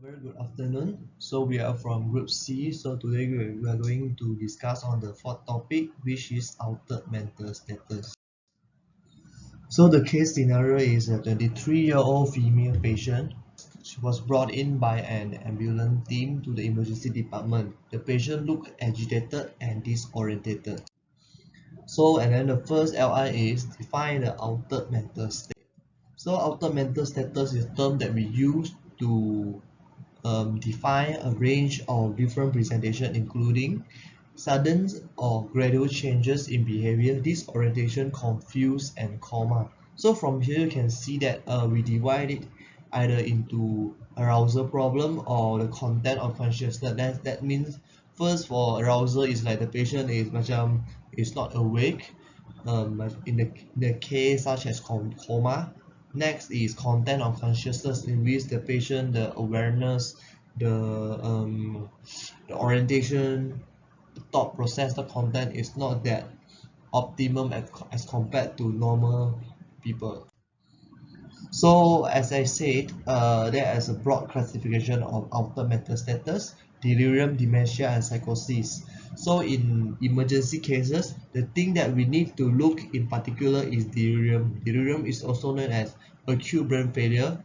Very good afternoon. So we are from Group C. So today we are going to discuss on the fourth topic, which is altered mental status. So the case scenario is a 23-year-old female patient. She was brought in by an ambulance team to the emergency department. The patient looked agitated and disorientated. And then the first LI is define the altered mental state. So altered mental status is a term that we use to define a range of different presentation including sudden or gradual changes in behavior, disorientation, confuse, and coma. So from here you can see that we divide it either into arousal problem or the content of consciousness. That means first for arousal is like the patient is not awake in the case such as coma. Next is content of consciousness, in which the patient, the awareness, the orientation, the thought process, the content is not that optimum as compared to normal people. So as I said, there is a broad classification of altered mental status, delirium, dementia, and psychosis. So in emergency cases, the thing that we need to look in particular is delirium. Delirium is also known as acute brain failure.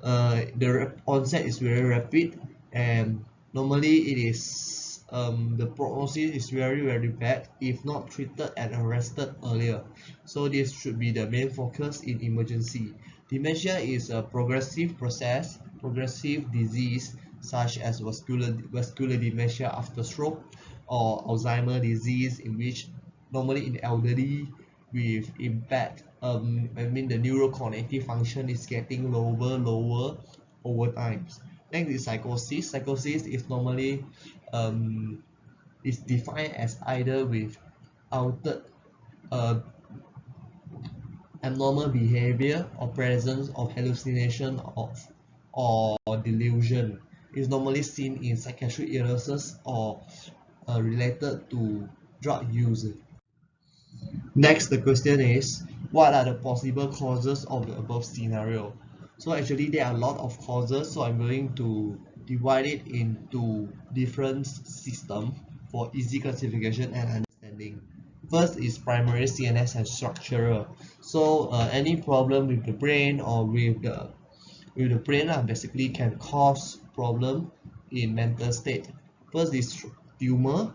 The onset is very rapid, and normally it is the prognosis is very bad if not treated and arrested earlier. So this should be the main focus in emergency. Dementia is a progressive disease such as vascular dementia after stroke or Alzheimer's disease, in which normally in elderly with impact, the neurocognitive function is getting lower over time. Next is psychosis. Psychosis is normally is defined as either with altered uh, abnormal behavior or presence of hallucination or delusion. Is normally seen in psychiatric illnesses or related to drug use. Next, the question is, what are the possible causes of the above scenario? So actually there are a lot of causes, so I'm going to divide it into different systems for easy classification and understanding. First is primary CNS and structural. So any problem with the brain or with the brain basically can cause problem in mental state. First is tumor,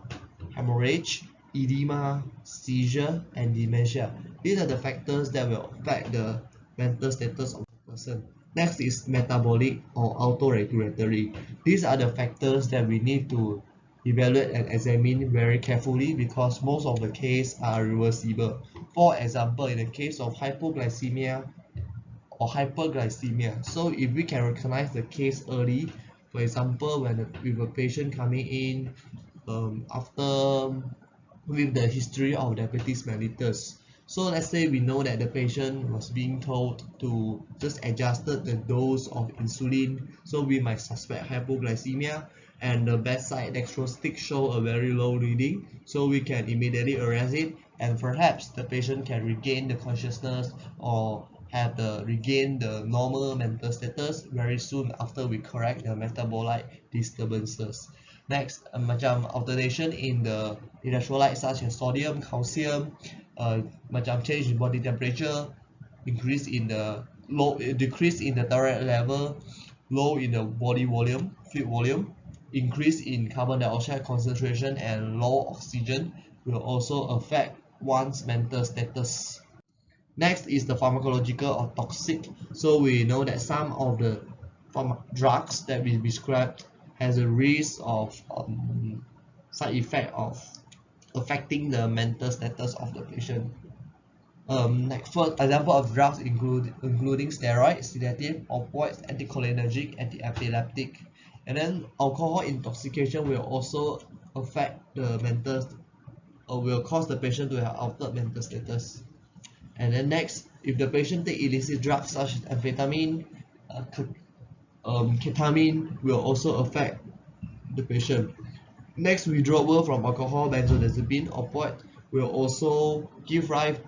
hemorrhage, edema, seizure, and dementia. These are the factors that will affect the mental status of the person. Next is metabolic or autoregulatory. These are the factors that we need to evaluate and examine very carefully because most of the cases are reversible. For example, in the case of hypoglycemia or hyperglycemia, so if we can recognize the case early, for example, with a patient coming in after with the history of diabetes mellitus. So let's say we know that the patient was being told to just adjust the dose of insulin, so we might suspect hypoglycemia, and the bedside dextro stick show a very low reading, so we can immediately arrest it, and perhaps the patient can regain the consciousness or regain the normal mental status very soon after we correct the metabolic disturbances. Next, macam alteration in the electrolytes such as sodium, calcium, macam change in body temperature, decrease in the thyroid level, low in the body volume, fluid volume, increase in carbon dioxide concentration, and low oxygen will also affect one's mental status. Next is the pharmacological or toxic. So we know that some of the drugs that we prescribed has a risk of side effect of affecting the mental status of the patient. Like for example of drugs including steroids, sedative, opioids, anticholinergic, anti-epileptic, and then alcohol intoxication will also affect the mental or will cause the patient to have altered mental status. And then next, if the patient take illicit drugs such as amphetamine, ketamine will also affect the patient. Next, withdrawal from alcohol, benzodiazepine, opioid will also give rise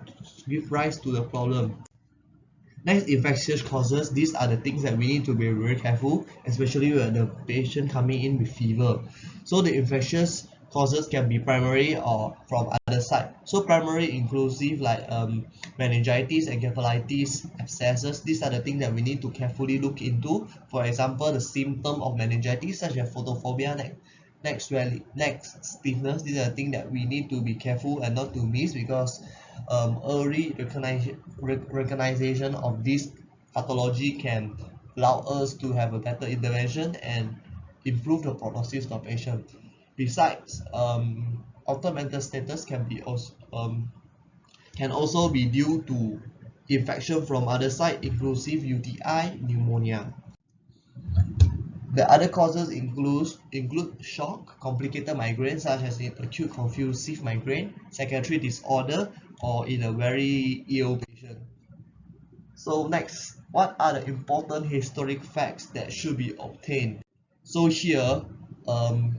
to the problem. Next, infectious causes. These are the things that we need to be very careful, especially when the patient coming in with fever. So the infectious causes can be primary or from other side. So primary inclusive like meningitis, encephalitis, abscesses. These are the things that we need to carefully look into. For example, the symptom of meningitis such as photophobia, neck stiffness. These are the things that we need to be careful and not to miss, because early recognition of this pathology can allow us to have a better intervention and improve the prognosis of patient. Besides, altered mental status can also be due to infection from other side, inclusive UTI, pneumonia. The other causes include shock, complicated migraine such as in acute convulsive migraine, psychiatric disorder, or in a very ill patient. So next, what are the important historic facts that should be obtained? So here,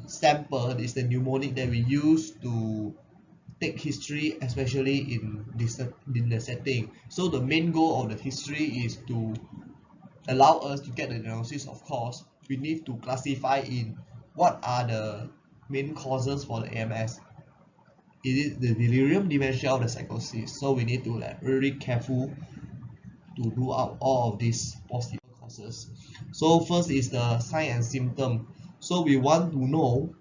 sample is the mnemonic that we use to take history, especially in the setting. So the main goal of the history is to allow us to get the diagnosis. Of course, we need to classify in what are the main causes for the AMS. Is it the delirium, dementia, or the psychosis? So we need to like really careful to rule out all of these possible causes. So first is the sign and symptom. So we want to know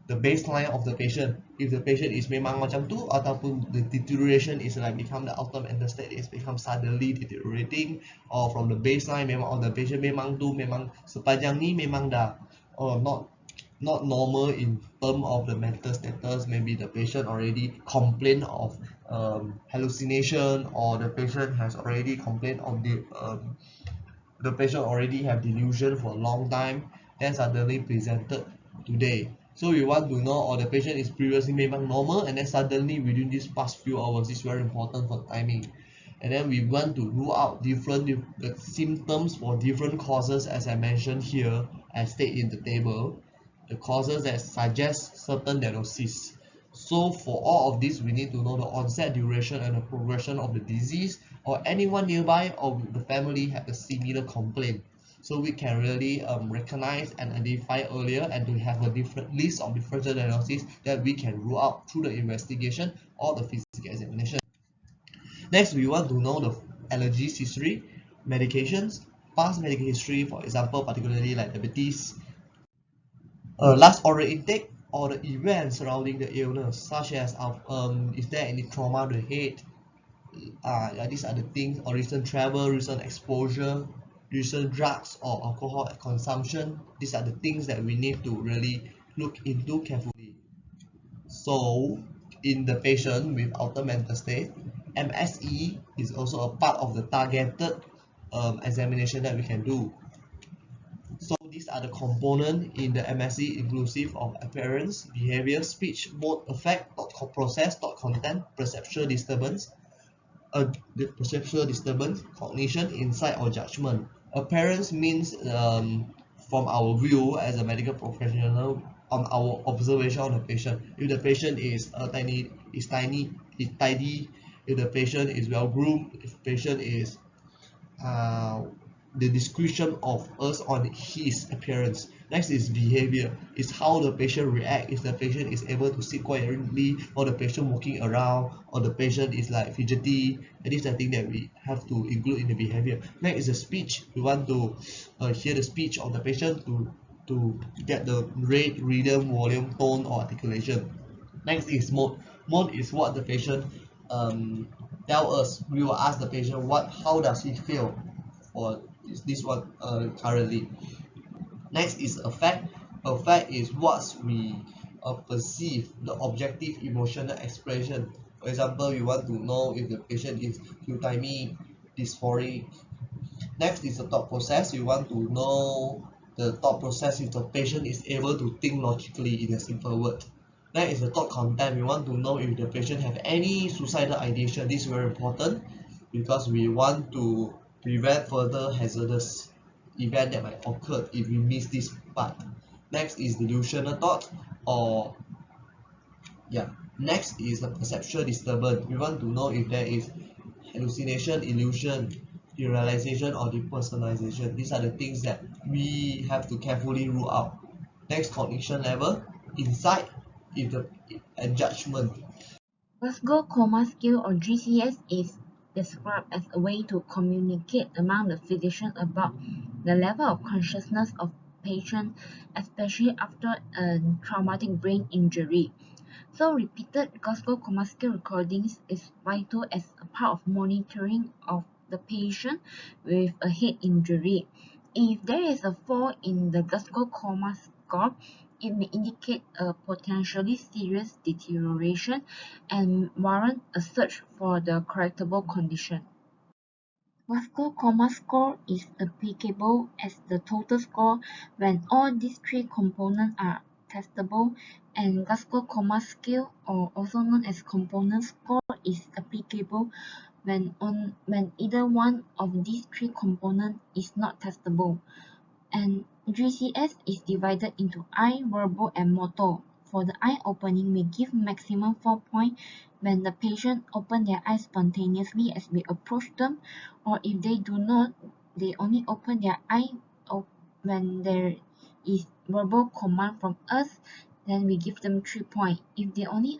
the baseline of the patient. If the patient is memang macam tu, ataupun the deterioration is like become the ultimate mental state is become suddenly deteriorating, or from the baseline memang the patient memang tu memang sepanjang ni memang dah not normal in term of the mental status. Maybe the patient already complain of hallucination, or the patient has already complained of the patient already have delusion for a long time, then suddenly presented today. So we want to know, or the patient is previously memang normal and then suddenly within this past few hours. This is very important for timing. And then we want to rule out different the symptoms for different causes, as I mentioned here, as stated in the table, the causes that suggest certain diagnosis. So for all of this, we need to know the onset, duration, and the progression of the disease, or anyone nearby or the family have a similar complaint. So we can really recognize and identify earlier, and to have a different list of differential diagnosis that we can rule out through the investigation or the physical examination. Next, we want to know the allergies history, medications, past medical history, for example, particularly like diabetes, last oral intake, or the events surrounding the illness, such as is there any trauma to the head? Yeah, these are the things, or recent travel, recent exposure, recent drugs or alcohol consumption. These are the things that we need to really look into carefully. So in the patient with altered mental state, MSE is also a part of the targeted examination that we can do. So these are the components in the MSE, inclusive of appearance, behavior, speech, mode, affect, thought process, thought content, perceptual disturbance, the perceptual disturbance, cognition, insight, or judgment. Appearance means from our view as a medical professional, on our observation of the patient. If the patient is tidy, if the patient is well groomed, if the patient is the description of us on his appearance. Next is behavior. Is how the patient react. If the patient is able to sit quietly, or the patient walking around, or the patient is like fidgety. And these are things that we have to include in the behavior. Next is the speech. We want to hear the speech of the patient to get the rate, rhythm, volume, tone, or articulation. Next is mode. Mode is what the patient tell us. We will ask the patient how does he feel, or is this one currently. Next is affect. Affect is what we perceive, the objective emotional expression. For example, we want to know if the patient is euthymic, dysphoric. Next is the thought process. We want to know the thought process if the patient is able to think logically in a simple word. Next is the thought content. We want to know if the patient have any suicidal ideation. This is very important because we want to prevent further hazardous event that might occur if we miss this part. Next is delusional thought, or yeah. Next is the perceptual disturbance. We want to know if there is hallucination, illusion, derealization or depersonalization. These are the things that we have to carefully rule out. Next, cognition level, insight, and judgment. Glasgow Coma Scale or GCS is described as a way to communicate among the physician about the level of consciousness of patient, especially after a traumatic brain injury. So repeated Glasgow Coma Scale recordings is vital as a part of monitoring of the patient with a head injury. If there is a fall in the Glasgow Coma score, it may indicate a potentially serious deterioration and warrant a search for the correctable condition. Glasgow Coma Score is applicable as the total score when all these three components are testable, and Glasgow Coma Scale, or also known as component score, is applicable when either one of these three components is not testable. And GCS is divided into eye, verbal, and motor. For the eye opening, we give maximum 4 points when the patient open their eyes spontaneously as we approach them, or if they do not, they only open their eye when there is verbal command from us, then we give them 3 points. If they only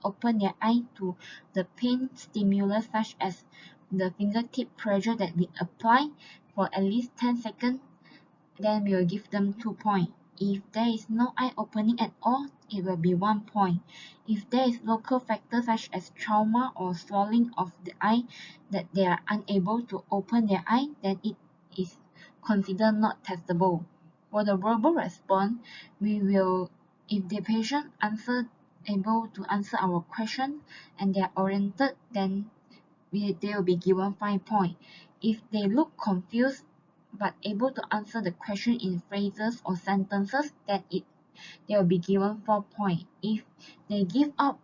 open their eye to the pain stimulus such as the fingertip pressure that we apply for at least 10 seconds, then we will give them 2 points. If there is no eye opening at all, it will be 1 point. If there is local factors such as trauma or swelling of the eye that they are unable to open their eye, then it is considered not testable. For the verbal response, if the patient able to answer our question and they are oriented, then they will be given 5 points. If they look confused but able to answer the question in phrases or sentences, then they will be given 4 points. If they give out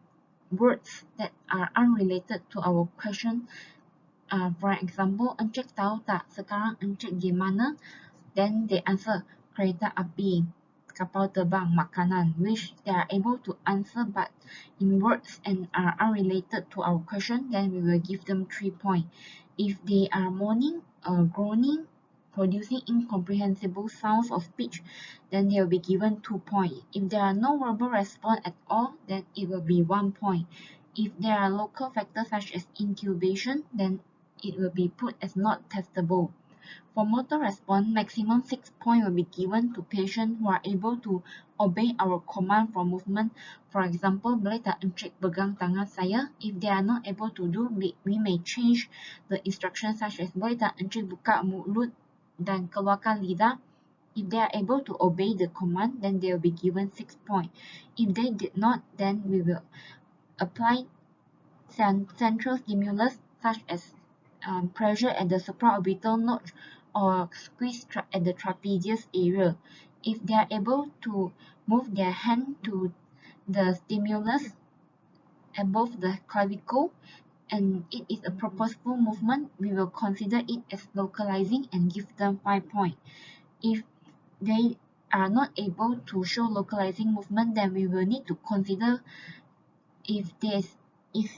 words that are unrelated to our question, for example, Encik tahu tak sekarang Encik gimana? Then they answer kereta api, kapal terbang, makanan, which they are able to answer but in words and are unrelated to our question, then we will give them 3 points. If they are moaning or groaning, producing incomprehensible sounds of speech, then they will be given 2 points. If there are no verbal response at all, then it will be 1 point. If there are local factors such as intubation, then it will be put as not testable. For motor response, maximum 6 points will be given to patients who are able to obey our command for movement. For example, boleh tak Encik pegang tangan saya? If they are not able to do, we may change the instructions such as boleh tak Encik buka mulut dan keluarkan lidah. If they are able to obey the command, then they will be given 6 points. If they did not, then we will apply central stimulus such as pressure at the supraorbital notch or squeeze at the trapezius area. If they are able to move their hand to the stimulus above the clavicle and it is a purposeful movement, we will consider it as localizing and give them 5 points. If they are not able to show localizing movement, then we will need to consider if there is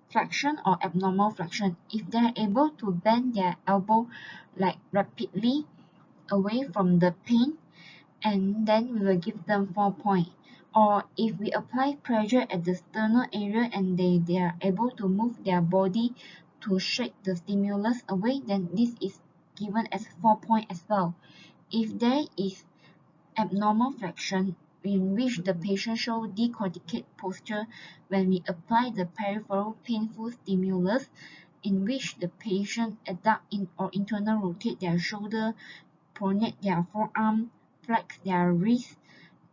flexion or abnormal flexion. If they are able to bend their elbow like rapidly away from the pain, and then we will give them 4 points. Or if we apply pressure at the sternal area and they are able to move their body to shake the stimulus away, then this is given as 4 points as well. If there is abnormal flexion in which the patient shows decorticate posture when we apply the peripheral painful stimulus, in which the patient adduct or internal rotate their shoulder, pronate their forearm, flex their wrist,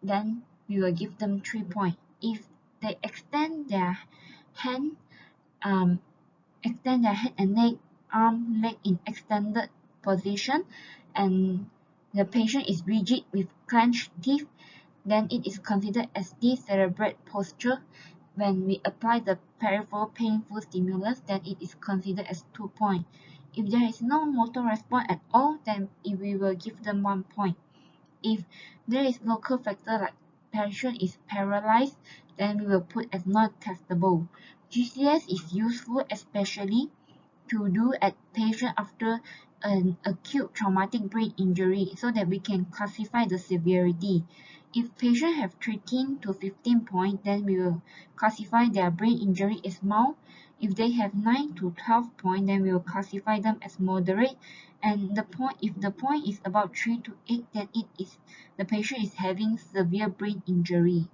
then we will give them 3 points. If they extend their hand and neck, arm, leg in extended position, and the patient is rigid with clenched teeth, then it is considered as decerebrate posture. When we apply the peripheral painful stimulus, then it is considered as 2 points. If there is no motor response at all, then we will give them 1 point. If there is local factor like patient is paralyzed, then we will put as not testable. GCS is useful especially to do at patient after an acute traumatic brain injury so that we can classify the severity. If patient have 13 to 15 points, then we will classify their brain injury as mild. If they have 9 to 12 points, then we will classify them as moderate. And if the point is about 3 to 8, then the patient is having severe brain injury.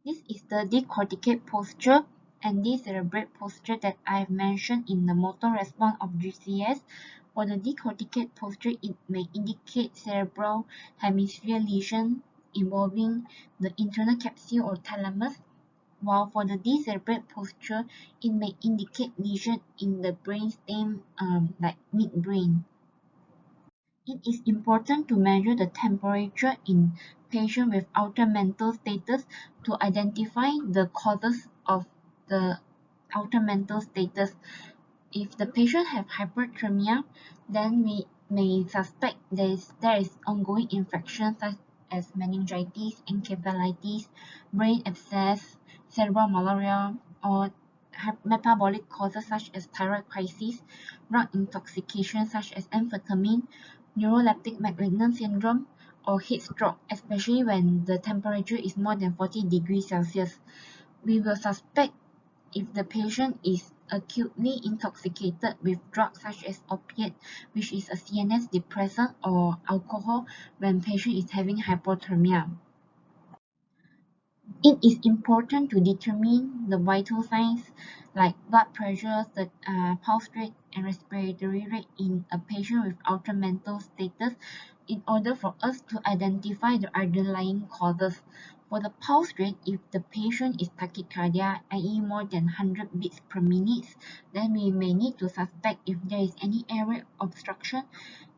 This is the decorticate posture and decerebrate posture that I have mentioned in the motor response of GCS. For the decorticate posture, it may indicate cerebral hemisphere lesion involving the internal capsule or thalamus, while for the decerebrate posture, it may indicate lesion in the brainstem, like midbrain. It is important to measure the temperature in patients with altered mental status to identify the causes of the altered mental status. If the patient have hyperthermia, then we may suspect there is ongoing infection such as meningitis, encephalitis, brain abscess, cerebral malaria, or metabolic causes such as thyroid crisis, drug intoxication such as amphetamine, neuroleptic malignant syndrome, or heat stroke, especially when the temperature is more than 40 degrees Celsius. We will suspect if the patient is acutely intoxicated with drugs such as opiate, which is a CNS depressant, or alcohol when patient is having hypothermia. It is important to determine the vital signs like blood pressure, the pulse rate, and respiratory rate in a patient with altered mental status in order for us to identify the underlying causes. For the pulse rate, if the patient is tachycardia, i.e. more than 100 beats per minute, then we may need to suspect if there is any airway obstruction.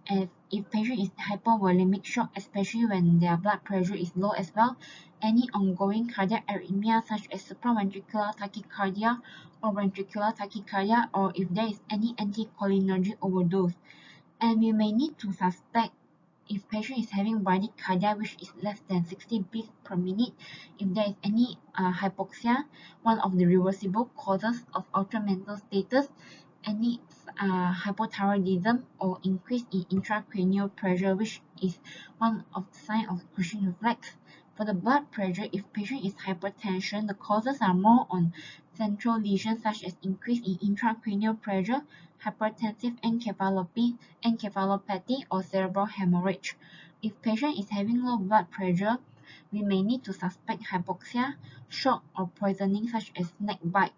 And if patient is hypovolemic shock, especially when their blood pressure is low as well, any ongoing cardiac arrhythmia such as supraventricular tachycardia or ventricular tachycardia, or if there is any anticholinergic overdose. And we may need to suspect if patient is having bradycardia which is less than 60 beats per minute, if there is any hypoxia, one of the reversible causes of altered mental status, any hypothyroidism or increase in intracranial pressure, which is one of the signs of Cushing reflex. For the blood pressure, if patient is hypertension, the causes are more on central lesions such as increase in intracranial pressure, hypertensive encephalopathy, or cerebral hemorrhage. If patient is having low blood pressure, we may need to suspect hypoxia, shock, or poisoning such as snake bite.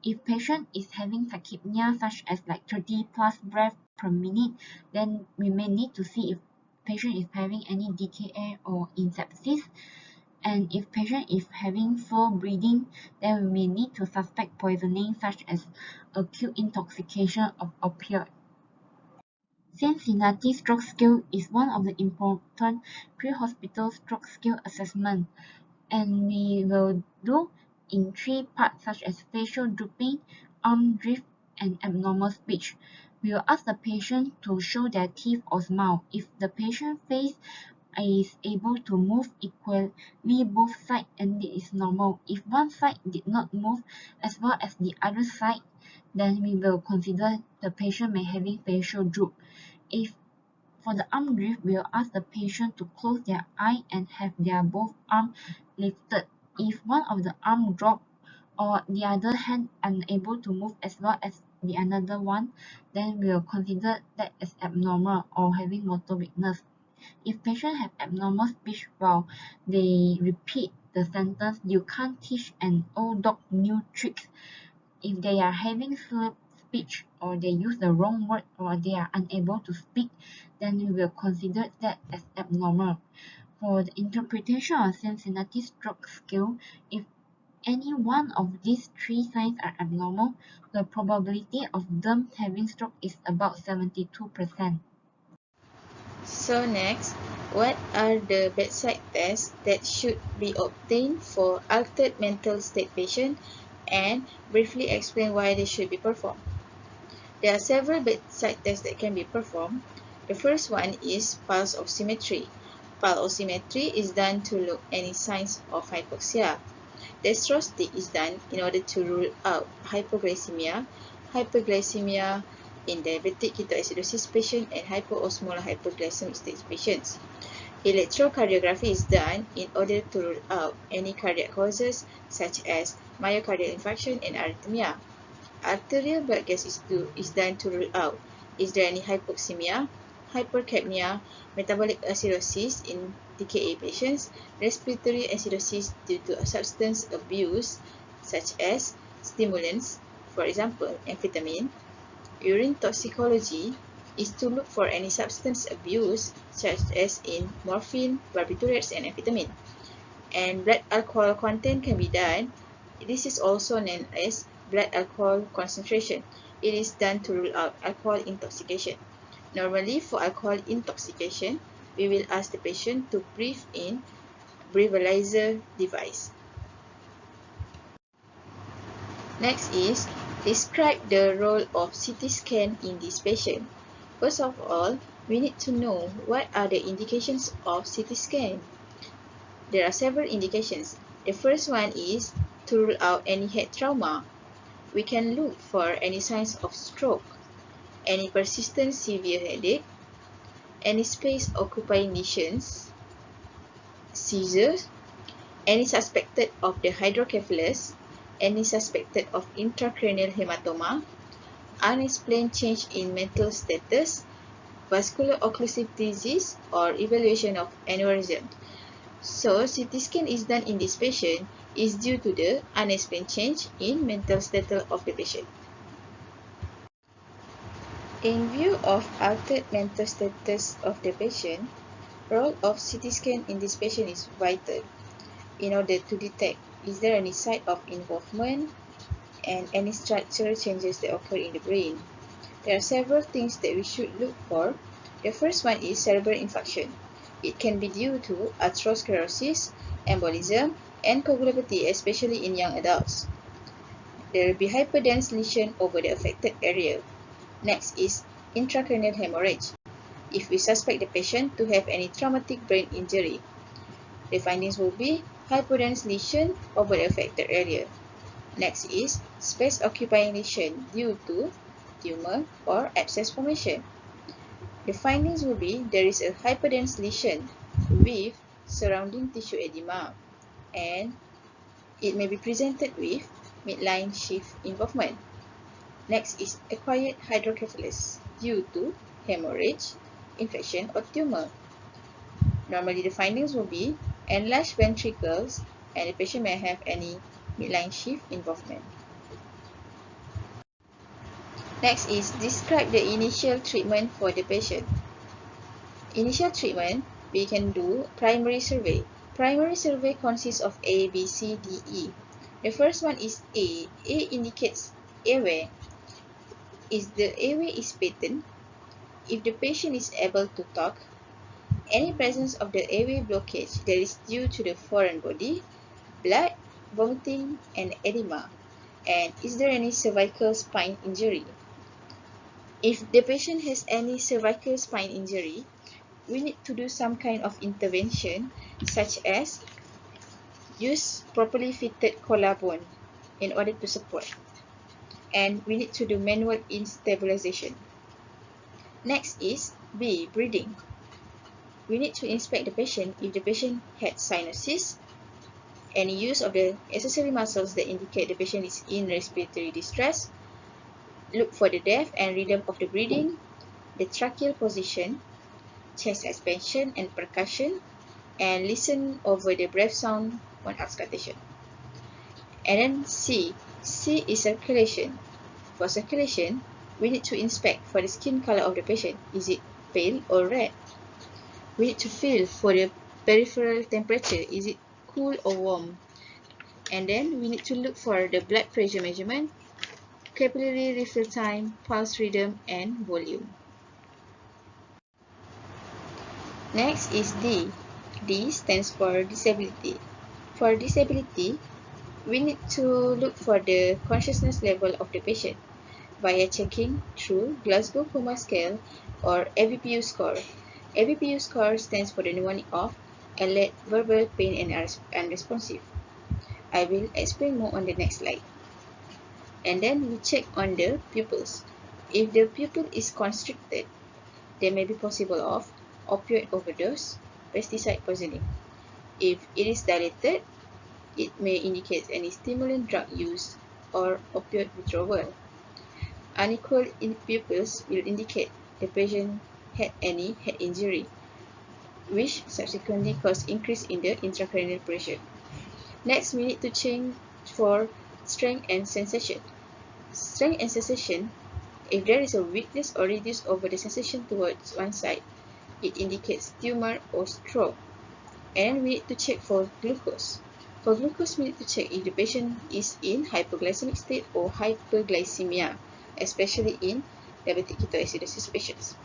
If patient is having tachypnea such as like 30 plus breath per minute, then we may need to see if patient is having any DKA or in sepsis. And if patient is having slow breathing, then we may need to suspect poisoning such as acute intoxication of opioid. Cincinnati Stroke Scale is one of the important pre-hospital stroke scale assessment, and we will do in 3 parts such as facial drooping, arm drift, and abnormal speech. We will ask the patient to show their teeth or smile. If the patient face is able to move equally both sides, and it is normal. If one side did not move as well as the other side, then we will consider the patient may having facial droop. If for the arm drift, we will ask the patient to close their eye and have their both arms lifted. If one of the arm drop or the other hand unable to move as well as the another one, then we will consider that as abnormal or having motor weakness. If patient have abnormal speech while they repeat the sentence, "You can't teach an old dog new tricks." If they are having slurred speech or they use the wrong word or they are unable to speak, then we will consider that as abnormal. For the interpretation of Cincinnati Stroke Scale, if any one of these 3 signs are abnormal, the probability of them having stroke is about 72%. So next, what are the bedside tests that should be obtained for altered mental state patient, and briefly explain why they should be performed. There are several bedside tests that can be performed. The first one is pulse oximetry. Pulse oximetry is done to look any signs of hypoxia. Dextrosity is done in order to rule out hypoglycemia. hyperglycemia in diabetic ketoacidosis patient and hyperosmolar hyperglycemic stage patients. Electrocardiography is done in order to rule out any cardiac causes such as myocardial infarction and arrhythmia. Arterial blood gas is done to rule out is there any hypoxemia, hypercapnia, metabolic acidosis in DKA patients, respiratory acidosis due to substance abuse such as stimulants, for example, amphetamine. Urine toxicology is to look for any substance abuse such as in morphine, barbiturates, and amphetamine. And blood alcohol content can be done. This is also known as blood alcohol concentration. It is done to rule out alcohol intoxication. Normally, for alcohol intoxication, we will ask the patient to breathe in breathalyzer device. Next is describe the role of CT scan in this patient. First of all, we need to know what are the indications of CT scan. There are several indications. The first one is to rule out any head trauma. We can look for any signs of stroke, any persistent severe headache, any space-occupying lesions, seizures, any suspected of the hydrocephalus, any suspected of intracranial hematoma, unexplained change in mental status, vascular occlusive disease, or evaluation of aneurysm. So, CT scan is done in this patient is due to the unexplained change in mental status of the patient. In view of altered mental status of the patient, role of CT scan in this patient is vital in order to detect is there any site of involvement and any structural changes that occur in the brain. There are several things that we should look for. The first one is cerebral infarction. It can be due to atherosclerosis, embolism, and coagulopathy, especially in young adults. There will be hyperdense lesion over the affected area. Next is intracranial hemorrhage. If we suspect the patient to have any traumatic brain injury, the findings will be hyperdense lesion over the affected area. Next is space-occupying lesion due to tumor or abscess formation. The findings will be there is a hyperdense lesion with surrounding tissue edema and it may be presented with midline sheath involvement. Next is acquired hydrocephalus due to hemorrhage, infection, or tumor. Normally, the findings will be enlarged ventricles and the patient may have any midline sheath involvement. Next is describe the initial treatment for the patient. Initial treatment, we can do primary survey. Primary survey consists of A, B, C, D, E. The first one is A. A indicates airway. If the airway is patent, if the patient is able to talk, any presence of the airway blockage that is due to the foreign body, blood, vomiting, and edema, and is there any cervical spine injury? If the patient has any cervical spine injury, we need to do some kind of intervention such as use properly fitted collarbone in order to support. And we need to do manual instabilization. Next is B. Breathing. We need to inspect the patient if the patient had cyanosis, any use of the accessory muscles that indicate the patient is in respiratory distress, look for the depth and rhythm of the breathing, the tracheal position, chest expansion and percussion, and listen over the breath sound on auscultation. And then C. C is circulation. For circulation, we need to inspect for the skin color of the patient. Is it pale or red? We need to feel for the peripheral temperature. Is it cool or warm? And then we need to look for the blood pressure measurement, capillary refill time, pulse rhythm, and volume. Next is D. D stands for disability. For disability, we need to look for the consciousness level of the patient via checking through Glasgow Coma Scale or ABPU score. ABPU score stands for the mnemonic of alert, verbal, pain, and unresponsive. I will explain more on the next slide. And then we check on the pupils. If the pupil is constricted, there may be possible of opioid overdose, pesticide poisoning. If it is dilated, it may indicate any stimulant drug use or opioid withdrawal. Unequal pupils will indicate the patient had any head injury, which subsequently caused increase in the intracranial pressure. Next, we need to change for strength and sensation. Strength and sensation, if there is a weakness or reduce over the sensation towards one side, it indicates tumor or stroke. And we need to check for glucose. For glucose, we need to check if the patient is in hypoglycemic state or hyperglycemia, especially in diabetic ketoacidosis patients.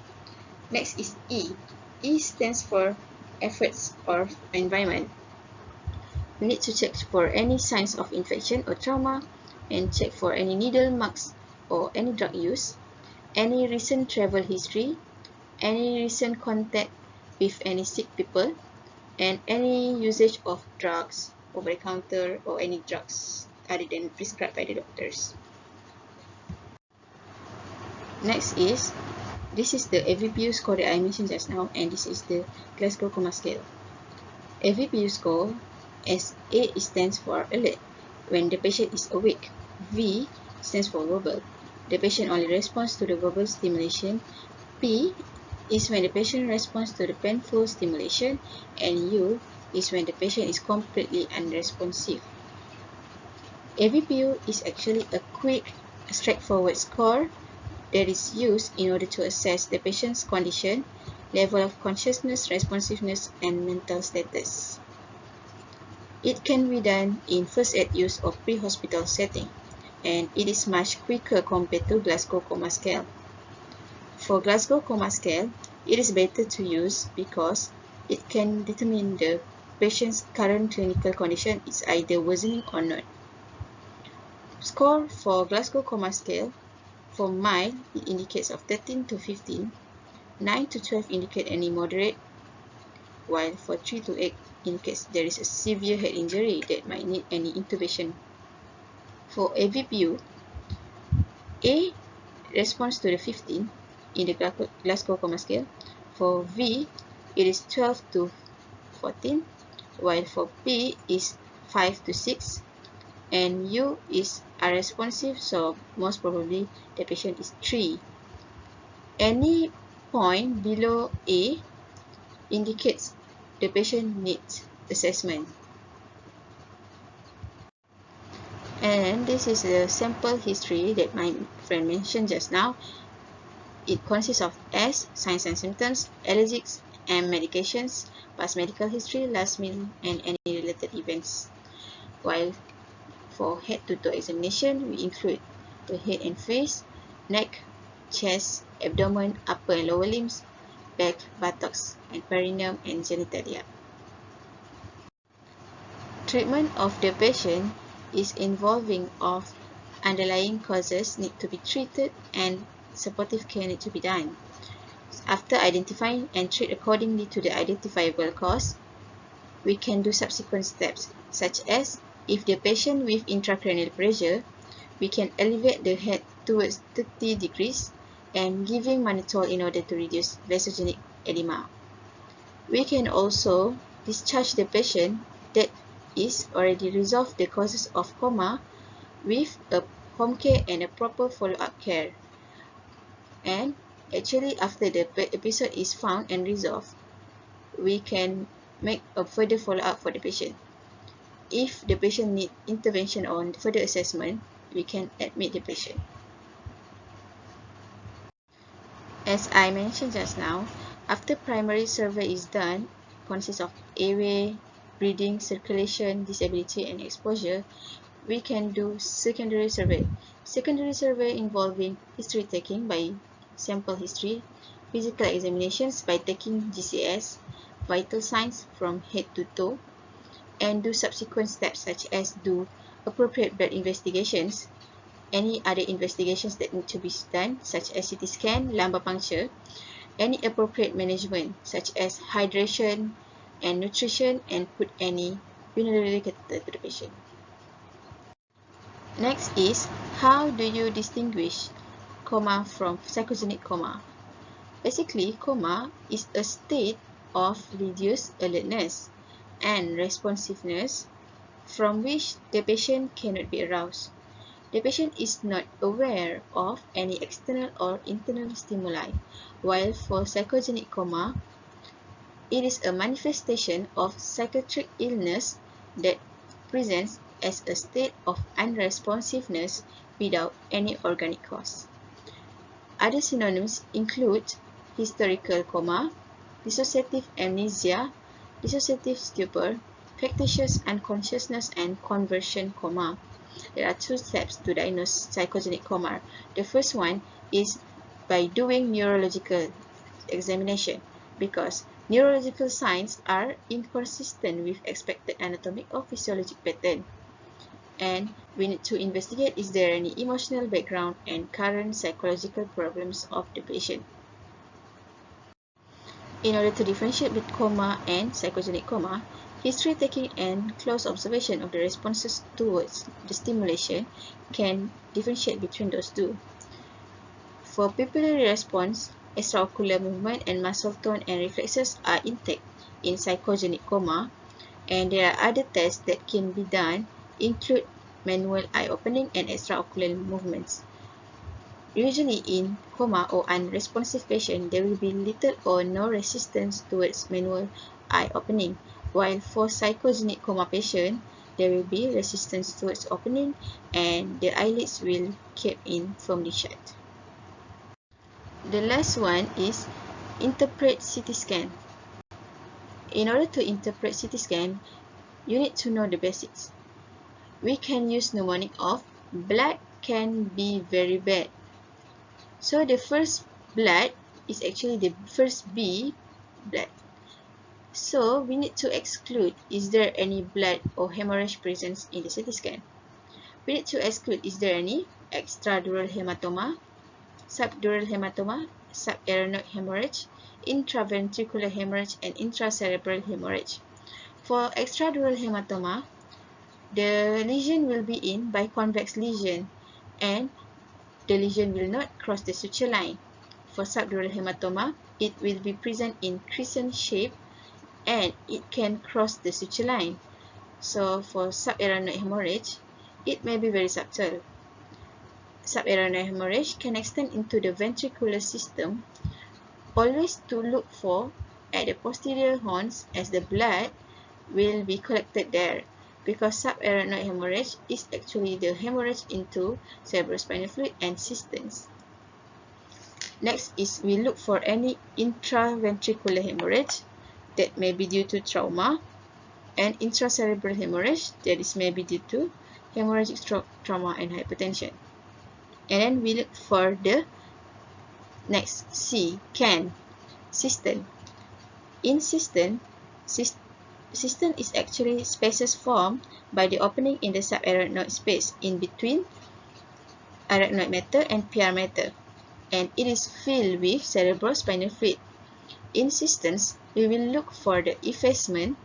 Next is E. E stands for efforts or environment. We need to check for any signs of infection or trauma and check for any needle marks or any drug use, any recent travel history, any recent contact with any sick people, and any usage of drugs over the counter or any drugs other than prescribed by the doctors. Next is, this is the AVPU score that I mentioned just now, and this is the Glasgow Coma Scale. AVPU score, as A stands for alert, when the patient is awake. V stands for verbal. The patient only responds to the verbal stimulation. P is when the patient responds to the painful stimulation, and U is when the patient is completely unresponsive. AVPU is actually a quick, straightforward score that is used in order to assess the patient's condition, level of consciousness, responsiveness, and mental status. It can be done in first aid use or pre-hospital setting, and it is much quicker compared to Glasgow Coma Scale. For Glasgow Coma Scale, it is better to use because it can determine the patient's current clinical condition is either worsening or not. Score for Glasgow Coma Scale, for mild, it indicates of 13 to 15, 9 to 12 indicate any moderate, while for 3 to 8 indicates there is a severe head injury that might need any intubation. For AVPU, A responds to the 15 in the Glasgow Coma Scale. For V, it is 12 to 14, while for P is 5 to 6, and U is unresponsive, so most probably the patient is 3. Any point below A indicates the patient needs assessment. And this is the sample history that my friend mentioned just now. It consists of S, signs and symptoms, allergics, M, medications, past medical history, last meal, and any related events. While for head-to-toe examination, we include the head and face, neck, chest, abdomen, upper and lower limbs, back, buttocks, and perineum and genitalia. Treatment of the patient is involving of underlying causes need to be treated and supportive care need to be done. After identifying and treat accordingly to the identifiable cause, we can do subsequent steps, such as if the patient with intracranial pressure, we can elevate the head towards 30 degrees and giving mannitol in order to reduce vasogenic edema. We can also discharge the patient that is already resolved the causes of coma with a home care and a proper follow-up care. And actually, after the episode is found and resolved, we can make a further follow-up for the patient. If the patient needs intervention or further assessment, we can admit the patient. As I mentioned just now, after primary survey is done, consists of airway, breathing, circulation, disability, and exposure, we can do secondary survey. Secondary survey involving history taking by sample history, physical examinations by taking GCS, vital signs from head to toe, and do subsequent steps such as do appropriate blood investigations, any other investigations that need to be done such as CT scan, lumbar puncture, any appropriate management such as hydration and nutrition, and put any binaural catheter to the patient. Next is How do you distinguish coma from psychogenic coma? Basically, coma is a state of reduced alertness and responsiveness from which the patient cannot be aroused. The patient is not aware of any external or internal stimuli, while for psychogenic coma, it is a manifestation of psychiatric illness that presents as a state of unresponsiveness without any organic cause. Other synonyms include historical coma, dissociative amnesia, dissociative stupor, factitious unconsciousness, and conversion coma. There are two steps to diagnose psychogenic coma. The first one is by doing neurological examination, because neurological signs are inconsistent with expected anatomic or physiologic pattern. And we need to investigate, is there any emotional background and current psychological problems of the patient. In order to differentiate between coma and psychogenic coma, history taking and close observation of the responses towards the stimulation can differentiate between those two. For pupillary response, extraocular movement and muscle tone and reflexes are intact in psychogenic coma, and there are other tests that can be done, include manual eye opening and extraocular movements. Usually in coma or unresponsive patient, there will be little or no resistance towards manual eye opening, while for psychogenic coma patient, there will be resistance towards opening and the eyelids will keep in firmly shut. The last one is interpret CT scan. In order to interpret CT scan, you need to know the basics. We can use mnemonic of blood can be very bad. So the first blood is actually the first B, blood. So we need to exclude, is there any blood or hemorrhage presence in the CT scan? We need to exclude, is there any extradural hematoma, subdural hematoma, subarachnoid hemorrhage, intraventricular hemorrhage, and intracerebral hemorrhage. For extradural hematoma, the lesion will be in biconvex lesion and the lesion will not cross the suture line. For subdural hematoma, it will be present in crescent shape and it can cross the suture line. So for subarachnoid hemorrhage, it may be very subtle. Subarachnoid hemorrhage can extend into the ventricular system. Always to look for at the posterior horns, as the blood will be collected there, because subarachnoid hemorrhage is actually the hemorrhage into cerebrospinal fluid and cisterns. Next is we look for any intraventricular hemorrhage that may be due to trauma, and intracerebral hemorrhage that is may be due to hemorrhagic stroke, trauma, and hypertension. And then we look for the next C, can, cistern. In cistern, cistern is actually spaces formed by the opening in the subarachnoid space in between arachnoid matter and PR matter, and it is filled with cerebrospinal fluid. In cisterns, we will look for the effacement,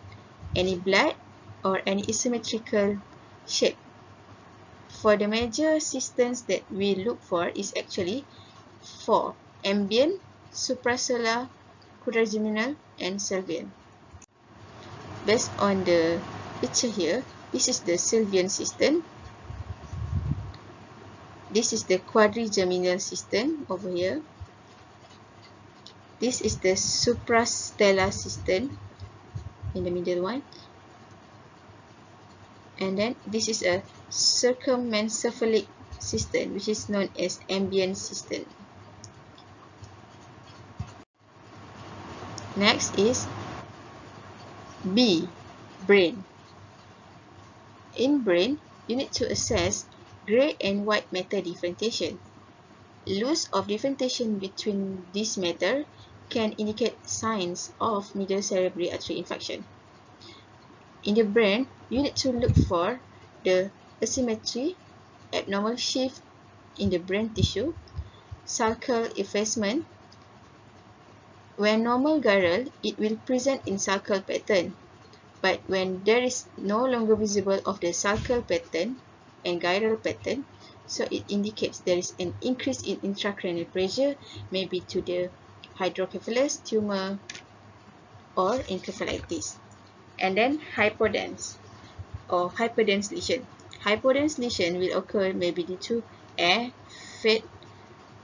any blood, or any asymmetrical shape. For the major cisterns that we look for is actually 4: ambient, suprasellar, quadrageminal, and sylvian. Based on the picture here, this is the sylvian cistern. This is the quadrigeminal cistern over here. This is the suprastellar cistern in the middle one. And then this is a circummencephalic cistern, which is known as ambient cistern. Next is B, brain. In brain, you need to assess gray and white matter differentiation. Loss of differentiation between this matter can indicate signs of middle cerebral artery infarction. In the brain, you need to look for the asymmetry, abnormal shift in the brain tissue, sulcal effacement. When normal gyral, it will present in sulcal pattern, but when there is no longer visible of the sulcal pattern and gyral pattern, So it indicates there is an increase in intracranial pressure, maybe to the hydrocephalus, tumor, or encephalitis. And then hypodense or hyperdense lesion. Hypodense lesion will occur maybe due to air, fat,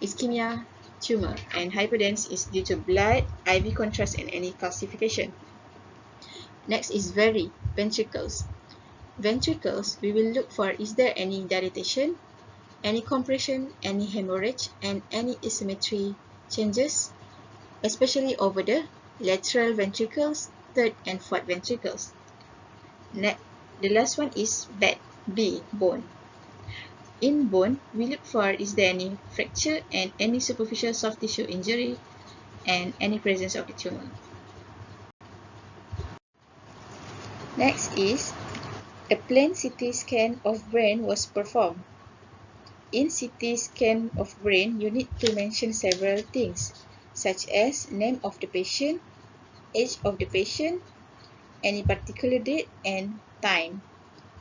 ischemia, tumor, and hyperdense is due to blood, IV contrast, and any calcification. Next is ventricles. Ventricles, we will look for is there any dilatation, any compression, any hemorrhage, and any asymmetry changes, especially over the lateral ventricles, third and fourth ventricles. Next, the last one is B, bone. In bone, we look for is there any fracture and any superficial soft tissue injury and any presence of the tumor. Next is a plain CT scan of brain was performed. In CT scan of brain, you need to mention several things, such as name of the patient, age of the patient, any particular date, and time.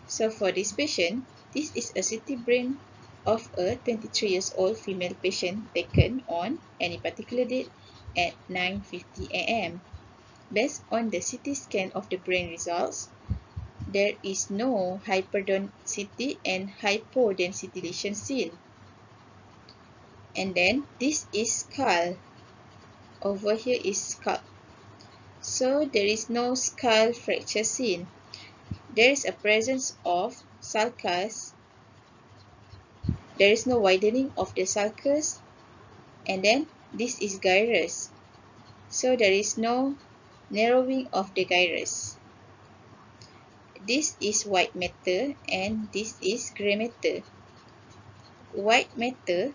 So for this patient, this is a CT brain of a 23 years old female patient taken on any particular date at 9:50 a.m. Based on the CT scan of the brain results, there is no hyperdensity and hypodensity lesion seen. And then this is skull. Over here is skull. So there is no skull fracture seen. There is a presence of sulcus. There is no widening of the sulcus. And then this is gyrus. So there is no narrowing of the gyrus. This is white matter and this is grey matter. White matter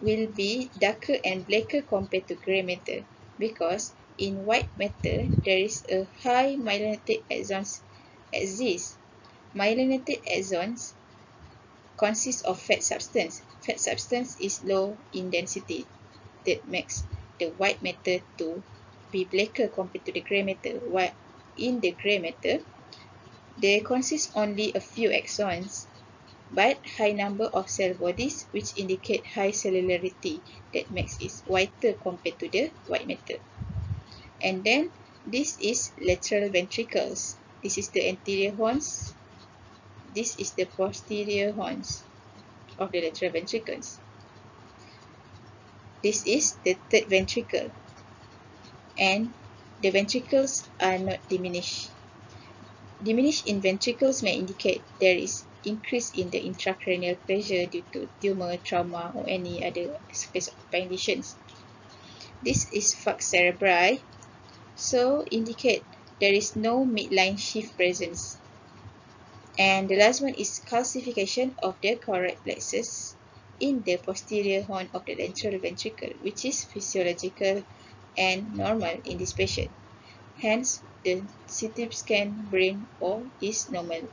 will be darker and blacker compared to grey matter because in white matter there is a high myelinated axons exist. Myelinated axons consist of fat substance. Fat substance is low in density. That makes the white matter to be blacker compared to the grey matter. While in the grey matter, they consist only a few axons, but high number of cell bodies which indicate high cellularity that makes it whiter compared to the white matter. And then this is lateral ventricles. This is the anterior horns. This is the posterior horns of the lateral ventricles. This is the third ventricle, and the ventricles are not diminished. Diminished in ventricles may indicate there is increase in the intracranial pressure due to tumor, trauma, or any other space-occupying lesions. This is falx cerebri, so indicate there is no midline shift presence. And the last one is calcification of the choroid plexus in the posterior horn of the lateral ventricle, which is physiological and normal in this patient. Hence, the CT scan brain is normal.